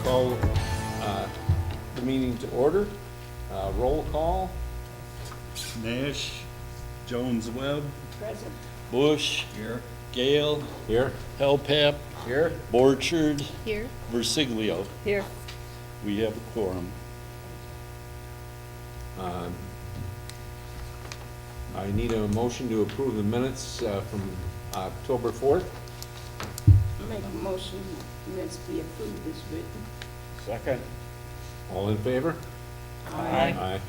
call the meeting to order. Roll call. Nash, Jones-Webb, Present. Bush, Here. Gale, Here. Helpap, Here. Borchard, Here. Versiglio. Here. We have a quorum. I need a motion to approve the minutes from October 4th. Make a motion, minutes be approved as written. Second. All in favor? Aye.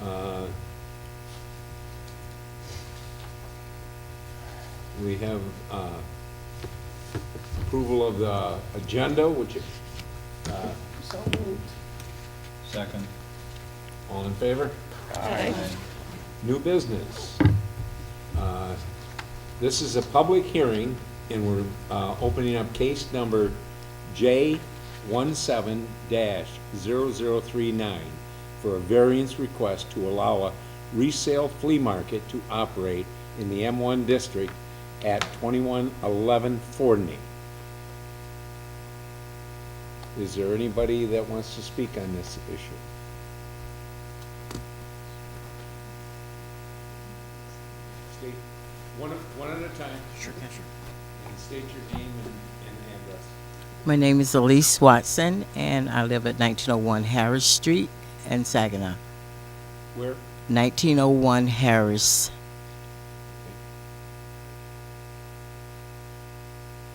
Aye. We have approval of the agenda, which is, So moved. Second. all in favor? Aye. New business. This is a public hearing, and we're opening up case number J17-0039 for a variance request to allow a resale flea market to operate in the M1 district at 2111 Fordney. Is there anybody that wants to speak on this issue? State one at a time. Sure. And state your name and address. My name is Elise Watson, and I live at 1901 Harris Street in Saginaw. Where? 1901 Harris.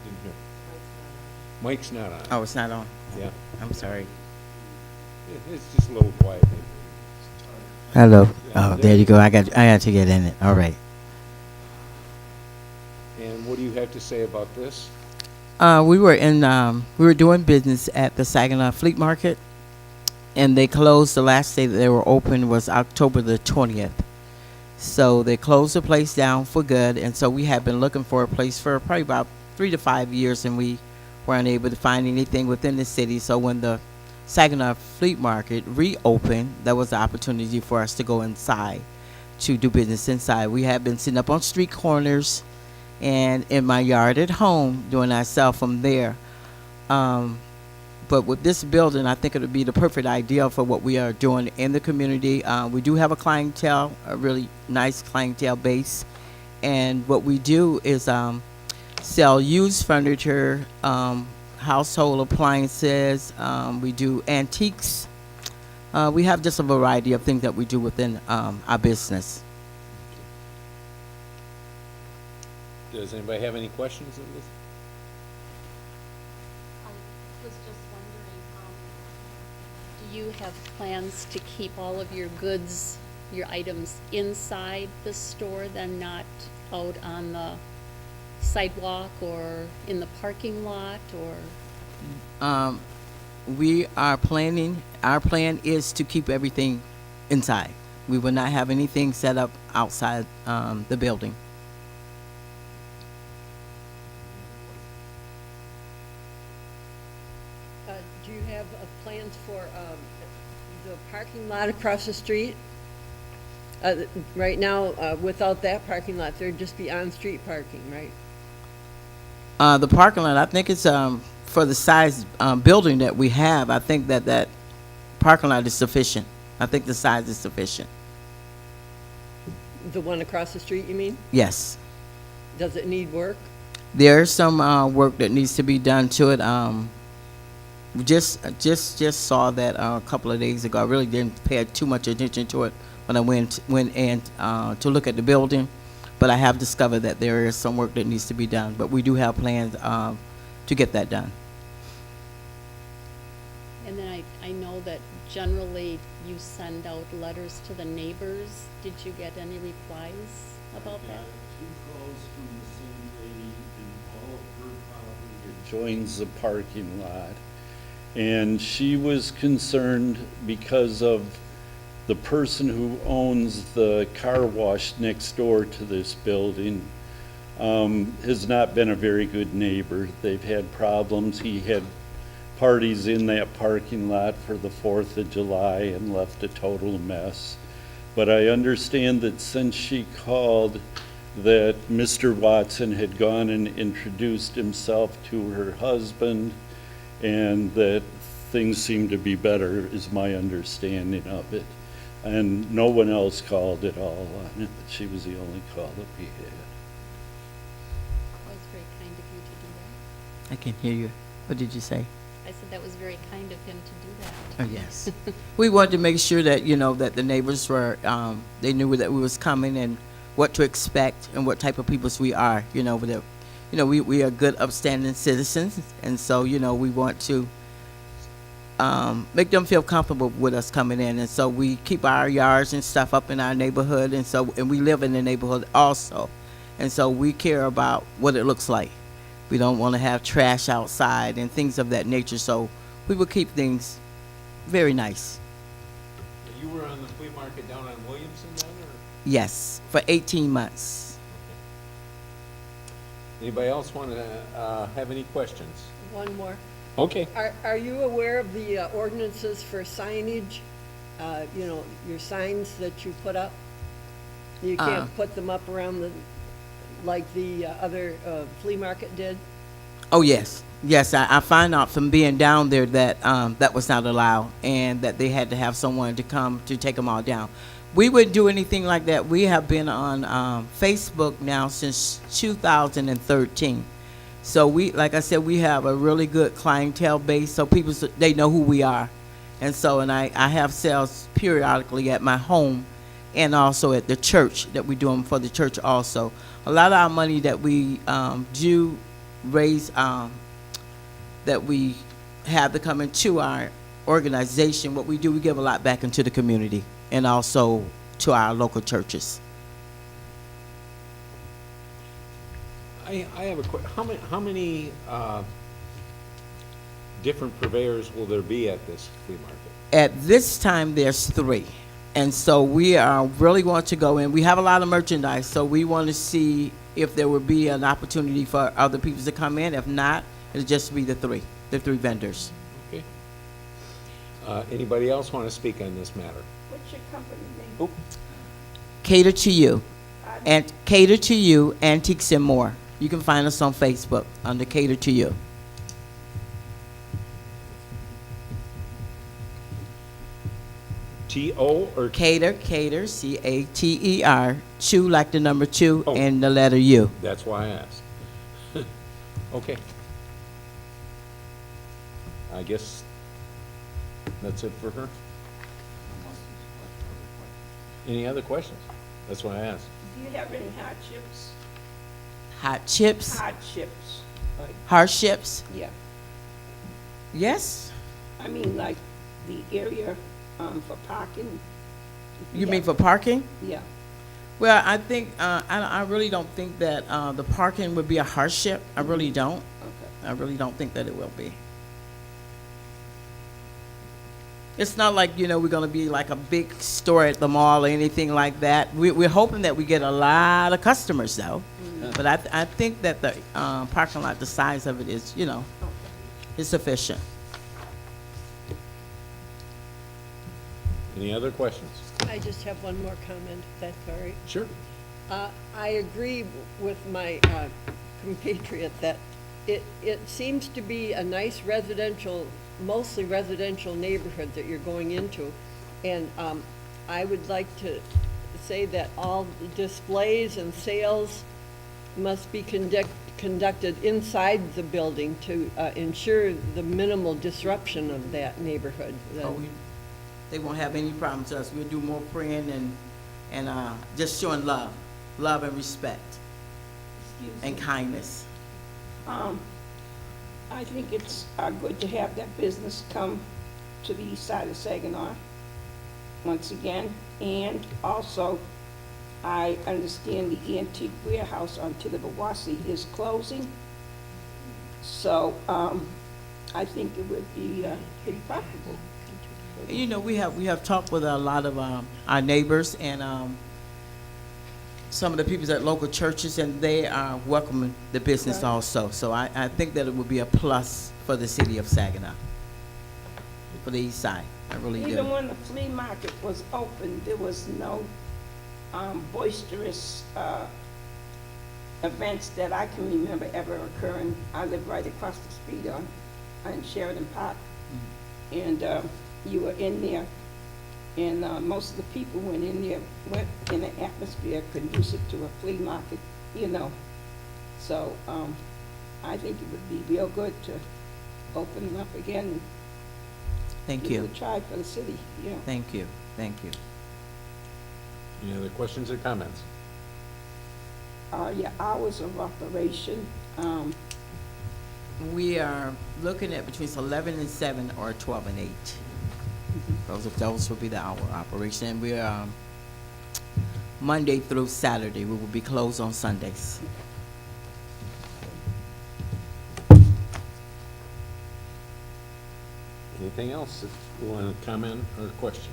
Didn't hear. Mike's not on. Oh, it's not on. Yeah. I'm sorry. It's just a little quiet. Hello. Oh, there you go. I got to get in it. All right. And what do you have to say about this? We were doing business at the Saginaw Flea Market, and they closed. The last day that they were open was October the 20th. So they closed the place down for good, and so we have been looking for a place for probably about 3 to 5 years, and we were unable to find anything within the city. So when the Saginaw Flea Market reopened, there was the opportunity for us to go inside to do business inside. We have been sitting up on street corners and in my yard at home doing ourselves from there. But with this building, I think it would be the perfect idea for what we are doing in the community. We do have a clientele, a really nice clientele base. And what we do is sell used furniture, household appliances. We do antiques. We have just a variety of things that we do within our business. Does anybody have any questions of this? I was just wondering, do you have plans to keep all of your goods, your items inside the store, then not out on the sidewalk or in the parking lot, or? We are planning, our plan is to keep everything inside. We will not have anything set up outside the building. Do you have plans for the parking lot across the street? Right now, without that parking lot, there'd just be on-street parking, right? The parking lot, I think it's for the size building that we have. I think that parking lot is sufficient. I think the size is sufficient. The one across the street, you mean? Yes. Does it need work? There's some work that needs to be done to it. We just saw that a couple of days ago. I really didn't pay too much attention to it when I went in to look at the building, but I have discovered that there is some work that needs to be done. But we do have plans to get that done. And then I know that generally you send out letters to the neighbors. Did you get any replies about that? 2 calls from the same lady, and all of her property joins the parking lot. And she was concerned because of the person who owns the car wash next door to this building has not been a very good neighbor. They've had problems. He had parties in that parking lot for the 4th of July and left a total mess. But I understand that since she called, that Mr. Watson had gone and introduced himself to her husband, and that things seemed to be better, is my understanding of it. And no one else called at all on it. She was the only call that we had. That was very kind of you to do that. I can hear you. What did you say? I said that was very kind of him to do that. Oh, yes. We wanted to make sure that, that the neighbors were, they knew that we was coming and what to expect and what type of peoples we are, that, we are good upstanding citizens. And so, we want to make them feel comfortable with us coming in. And so we keep our yards and stuff up in our neighborhood. And we live in the neighborhood also. And so we care about what it looks like. We don't want to have trash outside and things of that nature. So we will keep things very nice. You were on the flea market down on Williamson then, or? Yes, for 18 months. Anybody else want to have any questions? One more. Okay. Are you aware of the ordinances for signage? Your signs that you put up? You can't put them up around like the other flea market did? Oh, yes. Yes, I find out from being down there that that was not allowed and that they had to have someone to come to take them all down. We wouldn't do anything like that. We have been on Facebook now since 2013. So like I said, we have a really good clientele base, so people, they know who we are. And I have sales periodically at my home and also at the church that we do them for the church also. A lot of our money that we do raise, that we have to come into our organization, what we do, we give a lot back into the community and also to our local churches. I have a question. How many different purveyors will there be at this flea market? At this time, there's 3. And so we really want to go in. We have a lot of merchandise, so we want to see if there would be an opportunity for other people to come in. If not, it'll just be the 3 vendors. Okay. Anybody else want to speak on this matter? What's your company name? Oh, Cater to You. And Cater to You, Antiques and More. You can find us on Facebook under Cater to You. T-O or? Cater, C-A-T-E-R, Chew like the number 2 Oh. and the letter U. That's why I asked. Okay. I guess that's it for her. Any other questions? That's why I asked. Do you have any hardships? Hot chips, Hardships, like, hardships. yeah. Yes. I mean, like the area for parking. You Yeah. mean for parking? Yeah. Well, I think, I really don't think that the parking would be a hardship. I really don't. Okay. I really don't think that it will be. It's not like, we're going to be like a big store at the mall or anything like that. We're hoping that we get a lot of customers, though. But I think that the parking lot, the size of it is, is sufficient. Any other questions? I just have one more comment, if that's all right. Sure. I agree with my compatriot that it seems to be a nice residential, mostly residential neighborhood that you're going into. And I would like to say that all the displays and sales must be conducted inside the building to ensure the minimal disruption of that neighborhood. They won't have any problems with us. We'll do more praying and just showing love and respect Excuse and me. kindness. I think it's good to have that business come to the east side of Saginaw once again. And also, I understand the antique warehouse on Tittawasi is closing. So, I think it would be pretty profitable. We have talked with a lot of our neighbors and some of the people at local churches, and they are welcoming the business Right. also. So I think that it would be a plus for the city of Saginaw, for the east side. I really do. Even when the flea market was open, there was no boisterous events that I can remember ever occurring. I live right across the street on Sheridan Park. And you were in there, and most of the people went in there, went in an atmosphere conducive to a flea market, you know. So I think it would be real good to open them up again and Thank give it you. a try for the city, yeah. Thank you. Thank you. Any other questions or comments? Your hours of operation, We are looking at between 11 and 7 or 12 and 8. Those will be the hour operation. And we are Monday through Saturday. We will be closed on Sundays. Anything else that you want to comment or question?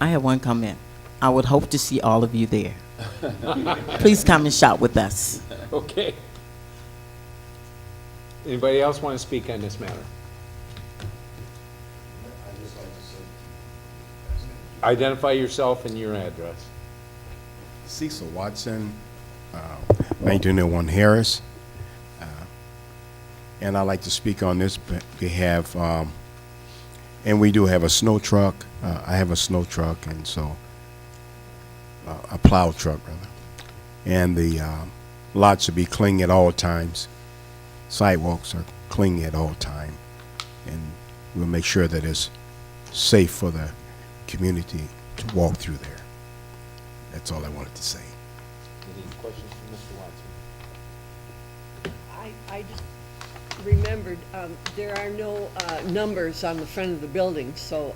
I have one comment. I would hope to see all of you there. Please come and shop with us. Okay. Anybody else want to speak on this matter? Identify yourself and your address. Cecil Watson, 1901 Harris. And I'd like to speak on this behalf. And we do have a snow truck. I have a snow truck, and so a plow truck, rather. And the lots should be clean at all times. Sidewalks are clean at all time. And we'll make sure that it's safe for the community to walk through there. That's all I wanted to say. Any questions for Mr. Watson? I just remembered, there are no numbers on the front of the building, so,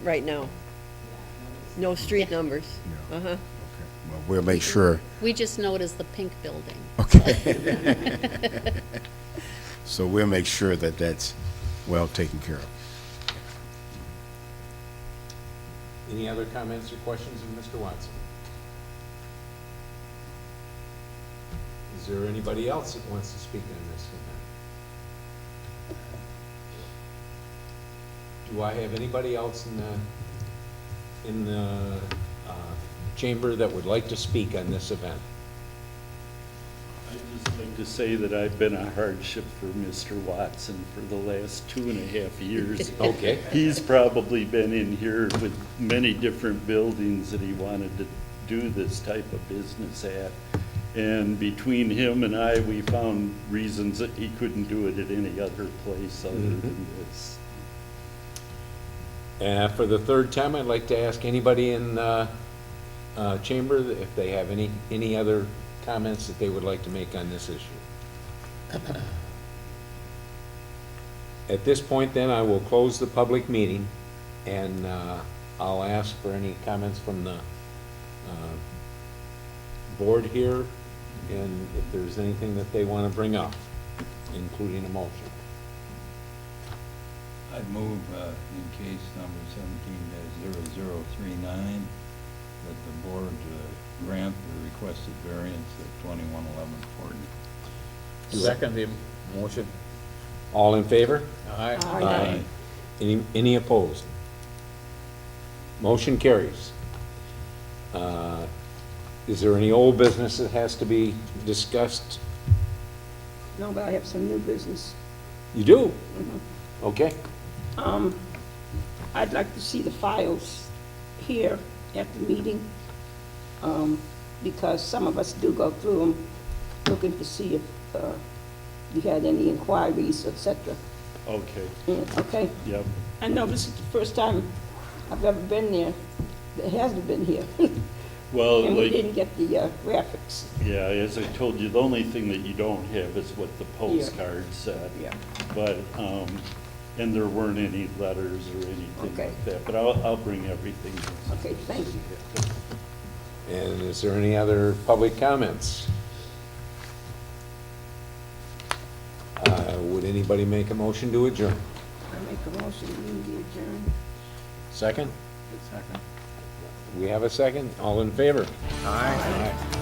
right now. No street numbers. No. Uh-huh. Okay. Well, we'll make sure. We just know it as the pink building. Okay. So we'll make sure that that's well taken care of. Any other comments or questions of Mr. Watson? Is there anybody else that wants to speak on this event? Do I have anybody else in the chamber that would like to speak on this event? I'd just like to say that I've been a hardship for Mr. Watson for the last 2.5 years. Okay. He's probably been in here with many different buildings that he wanted to do this type of business at. And between him and I, we found reasons that he couldn't do it at any other place other than this. And for the third time, I'd like to ask anybody in chamber if they have any other comments that they would like to make on this issue. At this point, then, I will close the public meeting, and I'll ask for any comments from the board here, and if there's anything that they want to bring up, including a motion. I'd move in case number 17-0039 that the board grant the requested variance at 2111 Fordney. Second the motion. All in favor? Aye. Aye. Any opposed? Motion carries. Is there any old business that has to be discussed? No, but I have some new business. You do? Okay. I'd like to see the files here at the meeting, because some of us do go through them, looking to see if you had any inquiries, et cetera. Okay, Okay? yep. I know this is the first time I've ever been there that hasn't been here. Well, And we like, didn't get the graphics. yeah, as I told you, the only thing that you don't have is what the postcard said. Yeah. But, and there weren't any letters or anything Okay. like that, but I'll bring everything. Okay, thank you. And is there any other public comments? Would anybody make a motion to adjourn? I make a motion to adjourn. Second? Second. We have a second? All in favor? Aye.